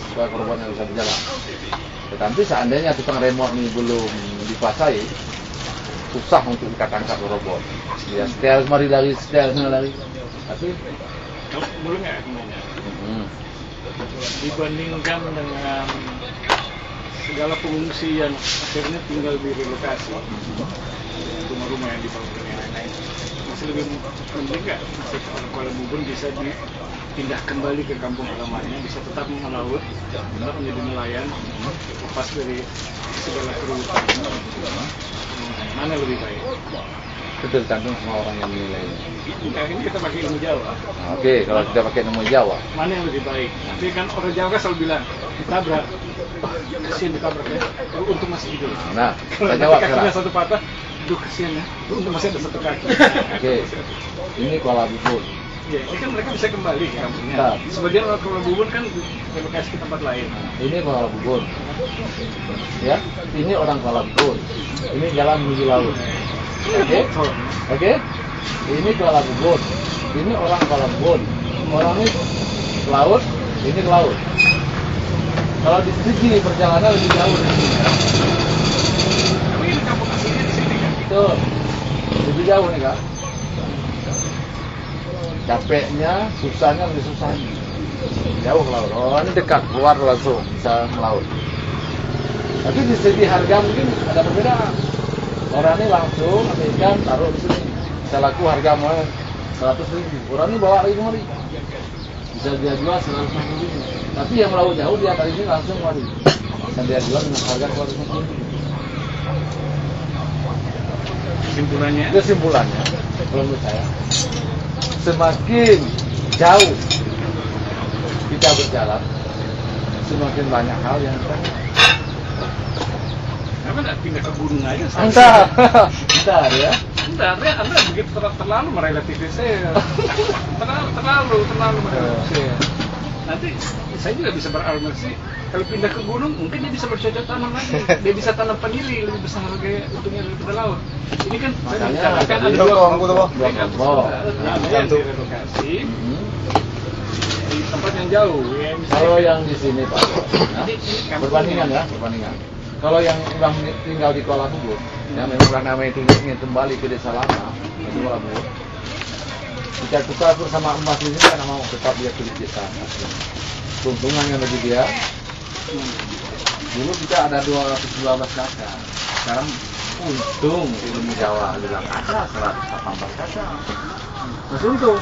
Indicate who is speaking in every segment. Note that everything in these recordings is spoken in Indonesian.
Speaker 1: supaya korbannya bisa berjalan. Tetapi seandainya tukang remote ini belum dikuasai, susah untuk kita tangkap robot. Ya setel mari lari, setel sana lari. Tapi
Speaker 2: boleh nggak nanya? Dibandingkan dengan segala pengungsian akhirnya tinggal di relokasi, rumah-rumah yang dibangun dan lain-lain, masih lebih penting nggak Kuala Bubun bisa dipindah kembali ke kampung halamannya, bisa tetap melaut, tetap menjadi nelayan, lepas dari segala kerugian. Mana lebih baik?
Speaker 1: itu tergantung sama orang yang menilainya.
Speaker 2: Ini kita pakai ilmu Jawa.
Speaker 1: Oke, kalau kita pakai ilmu Jawa,
Speaker 2: Mana yang lebih baik? Tapi kan orang Jawa kan selalu bilang ditabrak, kasihan ditabrak ya, untuk masih hidup.
Speaker 1: nah
Speaker 2: Kalau
Speaker 1: kita jawab
Speaker 2: kakinya
Speaker 1: sekarang.
Speaker 2: satu patah, aduh kasihan ya, untuk masih ada satu kaki.
Speaker 1: Oke, ini Kuala Bubun.
Speaker 2: Ya, ini kan mereka bisa kembali ke kampungnya.
Speaker 1: Nah.
Speaker 2: Sebagian orang Kuala Bubun kan relokasi ke tempat lain.
Speaker 1: Ini Kuala Bubun. Ya, ini orang Kuala Bubun. Ini jalan menuju laut. Oke. Ini Kuala Bubun. Ini orang Kuala Bubun. Orang ini ke laut, ini ke laut. Kalau di sini perjalanan lebih jauh dari sini.
Speaker 2: Tapi ini kampung aslinya di sini kan?
Speaker 1: Betul. Lebih jauh nih Kak. Capeknya, susahnya lebih susah. Jauh ke laut. Oh ini dekat, keluar langsung bisa melaut. Tapi di segi harga mungkin ada perbedaan. Orang ini langsung ambil ikan, taruh di sini. Bisa laku harga mau 100.000. Orang ini bawa 5.000. Bisa dia jual 150.000. Tapi yang melaut jauh dia dari sini langsung mari. Dan dia jual dengan harga 250.000. Kesimpulannya, kalau menurut saya, semakin jauh kita berjalan, semakin banyak hal yang kita
Speaker 2: Kenapa nggak pindah ke gunung aja?
Speaker 1: bentar ya.
Speaker 2: Bentar ya, Anda begitu terlalu merelativisir. terlalu merelativisir. Nanti saya juga bisa berargumentasi, kalau pindah ke gunung mungkin dia bisa bercocok tanam lagi. Dia bisa tanam panili lebih besar harga untungnya daripada laut. Ini kan saya bicarakan ada dua kelompok. Yang direlokasi di tempat yang jauh. Ya,
Speaker 1: Kalau yang di sini Pak, berbandingan. Kalau yang udah tinggal di Kuala Bubun, yang memang karena itu ingin kembali ke desa lama, itu Kuala Bubun, jika tukar sama emas di sini karena mau tetap dia ke desa. Keuntungan yang bagi dia, dulu kita ada 212 kakak, sekarang untung ilmu Jawa bilang ada 118 kakak, masih untung.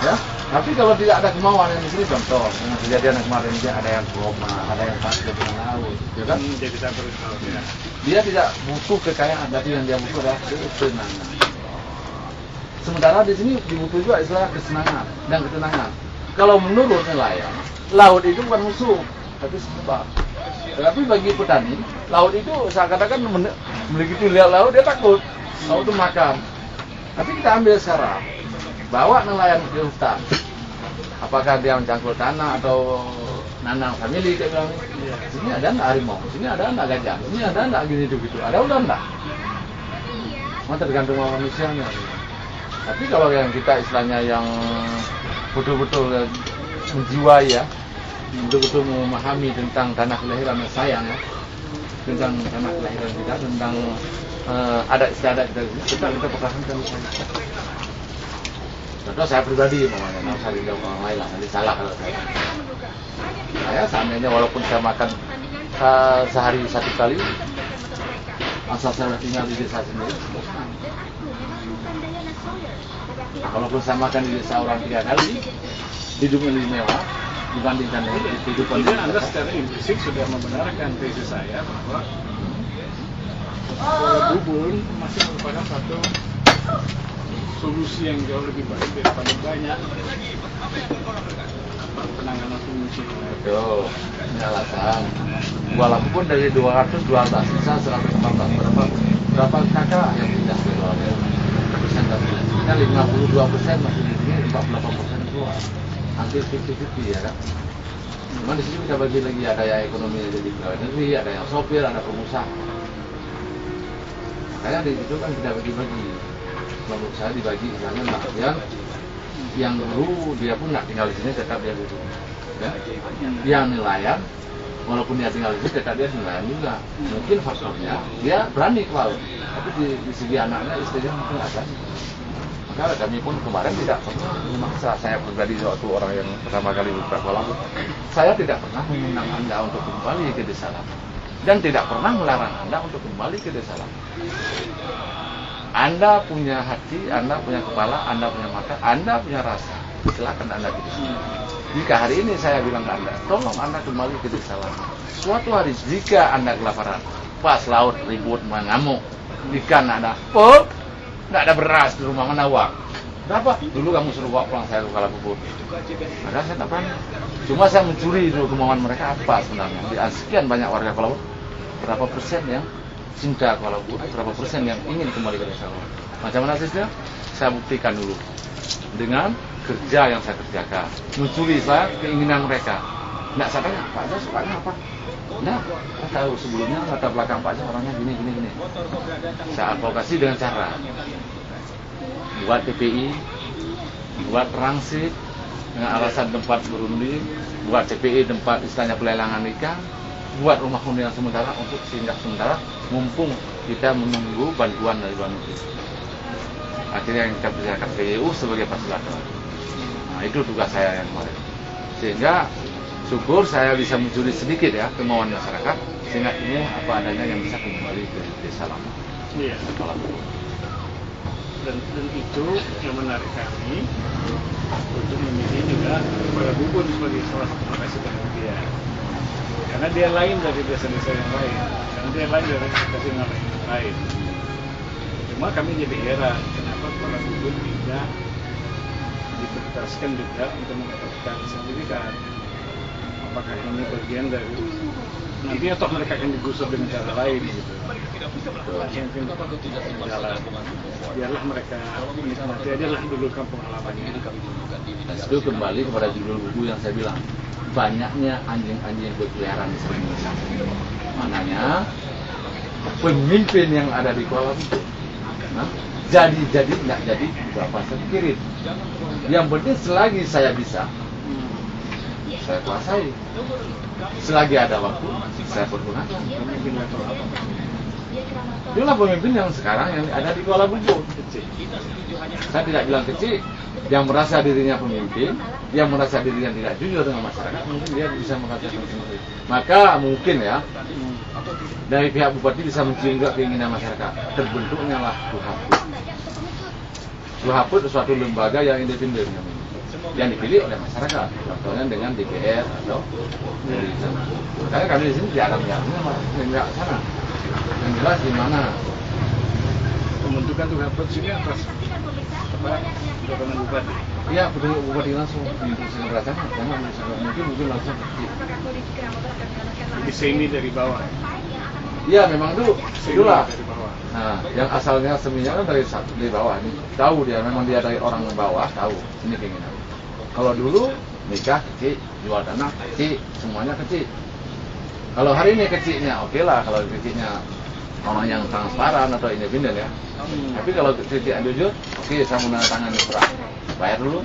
Speaker 1: Ya, tapi kalau tidak ada kemauan yang di sini, contoh yang kejadian yang kemarin dia ada yang koma, ada yang sakit di laut, ya kan?
Speaker 2: Dia bisa ya.
Speaker 1: Dia tidak butuh kekayaan, tapi yang dia butuh adalah ketenangan. Sementara di sini dibutuh juga istilah kesenangan dan ketenangan. Kalau menurut nelayan, laut itu bukan musuh, tapi sebab. Tapi bagi petani, laut itu saya katakan begitu lihat laut dia takut, laut itu makan. Tapi kita ambil sekarang. Bawa nelayan ke hutan, apakah dia mencangkul tanah atau nanam family, dia bilang, sini ada nggak harimau, sini ada nggak gajah, sini ada nggak gini gitu, ada udah enggak? Tergantung sama manusianya. Tapi kalau yang kita istilahnya yang betul-betul menjiwai ya, betul-betul memahami tentang tanah kelahiran dan sayang ya, tentang tanah kelahiran kita, tentang adat istiadat kita pertahankan. Contoh saya pribadi, namanya, nggak usah dijawab orang lain lah, nanti salah kalau saya. Saya seandainya walaupun saya makan sehari 1 kali, asal saya tinggal di desa sendiri, walaupun saya makan di desa orang 3 kali, hidupnya lebih mewah dibandingkan dengan kehidupan di desa.
Speaker 2: Anda secara implisit sudah membenarkan tesis saya bahwa Kuala Bubun masih merupakan satu solusi yang jauh lebih baik daripada banyak penanganan pengungsi.
Speaker 1: Betul, ini alasan. Kuala Bubun dari 212 bisa 114. Berapa kakak yang pindah ke luar? Persentasinya 52% masih di sini, 48% keluar. Hampir 50-50 ya kan. Cuma di sini kita bagi lagi, ada yang ekonomi jadi pegawai negeri, ada yang sopir, ada pengusaha. Makanya di situ kan kita bagi-bagi. Menurut saya dibagi misalnya yang dulu dia pun nggak tinggal di sini, tetap dia dulu. ya. Yang nelayan, walaupun dia tinggal di sini, dia nelayan juga. Mungkin faktornya dia berani ke laut, tapi di segi anaknya, istrinya mungkin nggak berani. Maka kami pun kemarin tidak pernah memaksa. Saya pribadi waktu orang yang pertama kali buka kolam, saya tidak pernah mengundang Anda untuk kembali ke desa lama, dan tidak pernah melarang Anda untuk kembali ke desa lama. Anda punya hati, Anda punya kepala, Anda punya mata, Anda punya rasa. Silakan Anda di sini. Jika hari ini saya bilang ke Anda, tolong Anda kembali ke desa lama. Suatu hari jika Anda kelaparan, pas laut ribut mengamuk, ikan ada, nggak ada beras di rumah, mana uang? Berapa? Dulu kamu suruh bawa pulang saya ke Kuala Lumpur. Padahal saya tak berani. Cuma saya mencuri dulu kemauan mereka apa sebenarnya. Di sekian banyak warga Kuala Lumpur, berapa persen yang cinta Kuala Lumpur, berapa persen yang ingin kembali ke desa Kuala Lumpur. Macam mana hasilnya? Saya buktikan dulu dengan kerja yang saya kerjakan. Mencuri saya keinginan mereka. Nggak saya tanya, Pak Zah sukanya apa? Nggak, saya tahu sebelumnya latar belakang Pak Zah orangnya gini. Saya advokasi dengan cara buat TPI, buat transit dengan alasan tempat berunding, buat TPI tempat istilahnya pelelangan ikan, buat rumah hunian sementara untuk singgah sementara, mumpung kita menunggu bantuan dari luar negeri. Akhirnya yang kita percayakan ke EU sebagai fasilitator. Nah, itu tugas saya yang kemarin. Sehingga syukur saya bisa mencuri sedikit ya kemauan masyarakat, sehingga ini apa adanya yang bisa kembali ke desa lama.
Speaker 2: Iya. Dan itu yang menarik kami untuk memilih juga Kuala Lumpur sebagai salah satu lokasi penelitian. Karena dia lain dari desa-desa yang lain, karena dia lain dari desa yang lain. Cuma kami jadi heran kenapa Kuala Lumpur tidak diprioritaskan juga untuk mendapatkan sertifikat. Apakah ini bagian dari nanti atau mereka akan digusur dengan cara lain gitu. Mungkin jalan. Biarlah mereka menikmati aja lah dulu kampung halamannya.
Speaker 1: Itu kembali kepada judul buku yang saya bilang, banyaknya anjing-anjing yang berkeliaran di sini. Maknanya pemimpin yang ada di Kuala Lumpur, jadi nggak jadi berapa saya pikirin. Yang penting selagi saya bisa, saya kuasai. Selagi ada waktu, saya pergunakan. Pemimpin level apa? Itulah pemimpin yang sekarang yang ada di Kuala Lumpur. Saya tidak bilang kecil, yang merasa dirinya pemimpin, yang merasa dirinya tidak jujur dengan masyarakat, mungkin dia bisa merasakan sendiri. Maka mungkin ya, dari pihak bupati bisa mencium juga keinginan masyarakat. Terbentuknya lah Suhaput. Suhaput suatu lembaga yang independen yang dipilih oleh masyarakat, contohnya dengan DPR atau dari sana. Makanya kami di sini jarang-jarangnya nggak sana. Yang jelas di mana
Speaker 2: pembentukan Suhaput sini atas dorongan bupati.
Speaker 1: Iya, betul, bupati langsung diinstruksikan rancangan, karena mungkin langsung kecil.
Speaker 2: Jadi semi dari bawah.
Speaker 1: Iya, memang itulah.
Speaker 2: Dari bawah.
Speaker 1: Nah, yang asalnya seminya kan dari bawah ini. Tahu dia, memang dia dari orang bawah, tahu ini keinginan. Kalau dulu nikah kecil, jual tanah kecil, semuanya kecil. Kalau hari ini kecilnya, oke lah kalau kecilnya orang yang transparan atau independen ya. Tapi kalau kecil jujur, oke saya menandatangani surat, bayar dulu.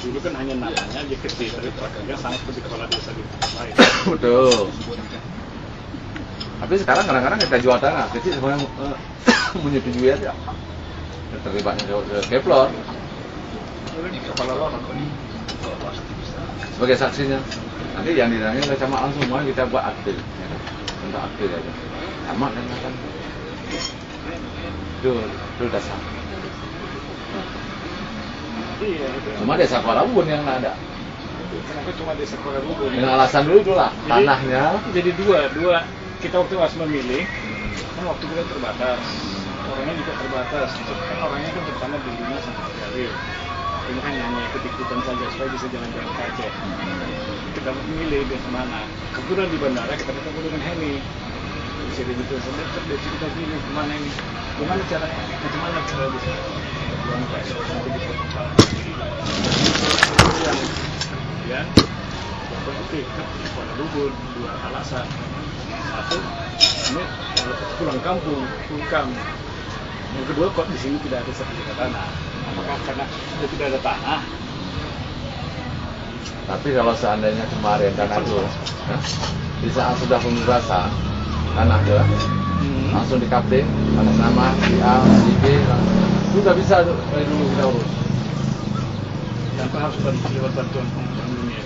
Speaker 2: Dulu kan hanya namanya aja kecil, tapi prakteknya sama seperti kepala desa di tempat lain.
Speaker 1: Betul. Tapi sekarang kadang-kadang kita jual tanah kecil semuanya menyetujui aja. Terlibatnya ke Kepler.
Speaker 2: Kepala lorong.
Speaker 1: Sebagai saksinya. Nanti yang ditanya oleh camat langsung semua kita buat akte. Untuk akte aja. Camat dan kan. Itu dasar.
Speaker 2: Iya, itu.
Speaker 1: Cuma desa Kuala Lumpur yang nggak ada.
Speaker 2: Kenapa cuma desa Kuala Lumpur?
Speaker 1: Dengan alasan dulu itulah tanahnya.
Speaker 2: Jadi dua kita waktu harus memilih, kan waktu kita terbatas, orangnya juga terbatas. Kan orangnya kan terutama di Lima sampai Garil. Ini kan hanya ikut-ikutan saja supaya bisa jalan-jalan ke Aceh. Kita memilih di mana. Kebetulan di bandara kita ketemu dengan Heni. Bisa gitu sampai kita pilih kemana ini. Gimana caranya? Macam mana cara bisa? Buang ke Aceh sampai di tempat. Kemudian oke, Kuala Lumpur dua alasan. Satu, ini pulang kampung, pulang. Yang kedua, kok di sini tidak ada sertifikat tanah. Apakah karena sudah tidak ada tanah?
Speaker 1: Tapi kalau seandainya kemarin tanah itu, ya, di saat sudah pembebasan tanah itu, langsung di KP, atas nama si A, si B, sudah bisa dari dulu kita urus.
Speaker 2: Tanpa harus lewat bantuan dunia.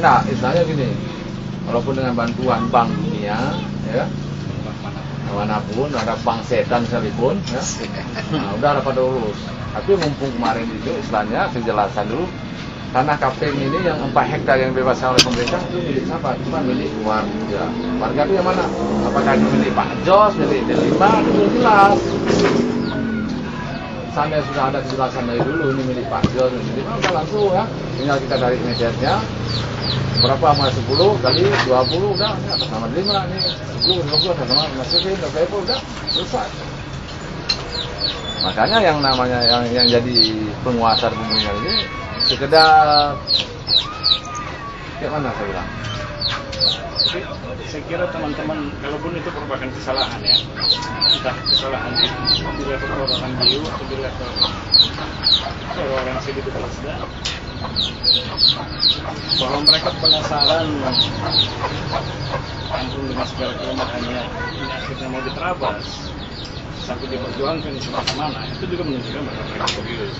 Speaker 1: Nah, istilahnya gini, walaupun dengan bantuan Bank Dunia, ya, manapun, ada bank setan sekalipun, ya, nah, udah pada urus. Tapi mumpung kemarin itu, istilahnya kejelasan dulu, tanah kaping ini yang 4 hektar yang dibebaskan oleh pemerintah itu milik siapa? Cuma milik warga. Warga itu yang mana? Apakah itu milik Pak Jos, milik Delima, itu jelas. Sampai sudah ada kejelasan dari dulu, ini milik Pak Jos, ini milik udah langsung ya. Tinggal kita dari media berapa sama 10 kali 20 udah, ini atas nama Delima, ini 10, 20 atas nama Masukin, udah selesai. Makanya yang namanya yang jadi penguasa pemerintahan ini sekedar kayak mana saya bilang?
Speaker 2: Jadi saya kira teman-teman, kalaupun itu merupakan kesalahan ya, entah kesalahan di level orang Jiu atau di level orang Sidik Kelasda, bahwa mereka penasaran ampun dengan segala kelemahannya ini akhirnya mau diterabas sampai diperjuangkan di mana-mana, itu juga menunjukkan bahwa mereka serius.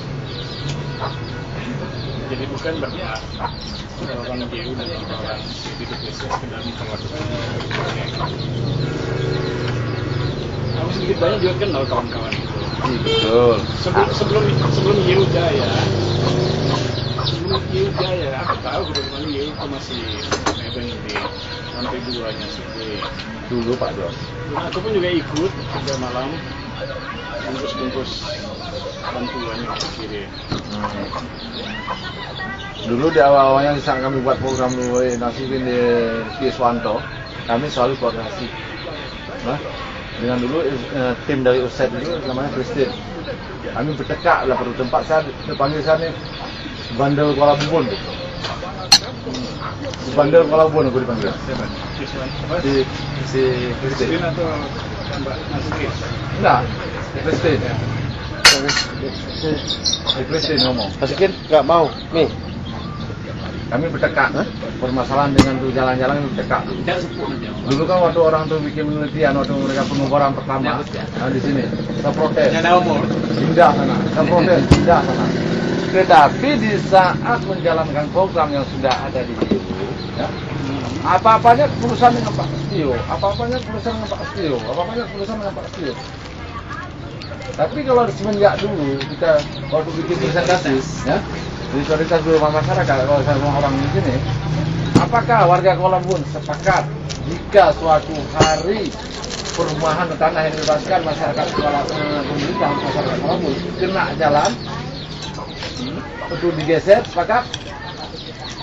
Speaker 2: Jadi bukan berarti orang GU dan orang Sidik sekedar memperlakukan aku sedikit banyak juga kenal kawan-kawan itu.
Speaker 1: Betul.
Speaker 2: Sebelum GU Jaya, aku tahu bagaimana GU itu masih nebeng di lantai 2-nya sih.
Speaker 1: Dulu Pak Jos.
Speaker 2: Aku pun juga ikut kerja malam, bungkus-bungkus bantuan yang kita kirim.
Speaker 1: Dulu di awal-awalnya saat kami buat program Nasikin di Kiswanto, kami selalu koordinasi. Nah, dengan dulu tim dari USED itu namanya Christine. Kami bertekak lah pada tempat saya dipanggil sana Bandel Kuala Bubun. Bandel Kuala Bubun aku dipanggil. Si Christine
Speaker 2: atau Mbak Nasikin?
Speaker 1: Enggak, Christine. Christine ngomong.
Speaker 3: Masukin nggak mau nih.
Speaker 1: Kami bertekak, permasalahan dengan tuh jalan-jalan bertekak. Dulu kan waktu orang tuh bikin penelitian, waktu mereka pengukuran pertama, nah di sini, kita protes. Pindah sana, kita protes, pindah sana. Tetapi di saat menjalankan program yang sudah ada di situ, ya, apa-apanya keputusan dengan Pak Setio, apa-apanya keputusan dengan Pak Setio, apa-apanya keputusan dengan Pak Setio. Tapi kalau semenjak dulu kita waktu bikin presentasi, ya, di prioritas dulu masyarakat, kalau saya ngomong orang di sini, apakah warga Kuala Bun sepakat jika suatu hari perumahan tanah yang dibebaskan masyarakat pemerintah masyarakat Kuala Bun kena jalan untuk digeser, sepakat?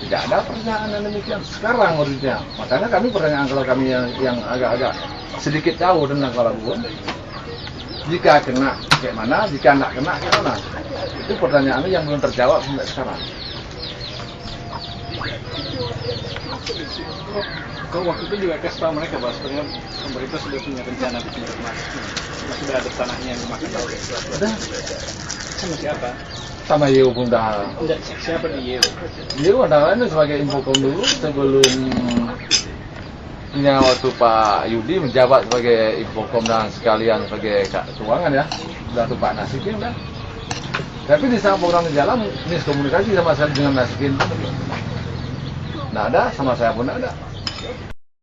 Speaker 1: Tidak ada pertanyaan demikian sekarang menurutnya. Makanya kami pertanyaan kalau kami yang agak-agak sedikit tahu tentang Kuala Bun, jika kena kayak mana, jika tidak kena kayak mana? Itu pertanyaannya yang belum terjawab sampai sekarang.
Speaker 2: Kau waktu itu juga kasih tahu mereka bahwa sebenarnya pemerintah sudah punya rencana bikin rumah, sudah ada tanahnya yang dimakan tahu.
Speaker 1: Sudah.
Speaker 2: Sama siapa?
Speaker 1: Sama Yeo pun dah.
Speaker 2: Siapa di Yeo?
Speaker 1: Yeo adalah ini sebagai infokom dulu sebelum waktu Pak Yudi menjabat sebagai infokom dan sekalian sebagai keuangan ya, sudah tuh Pak Nasikin dah. Tapi di saat program jalan, miskomunikasi sama saya dengan Nasikin. Nggak ada, sama saya pun nggak ada.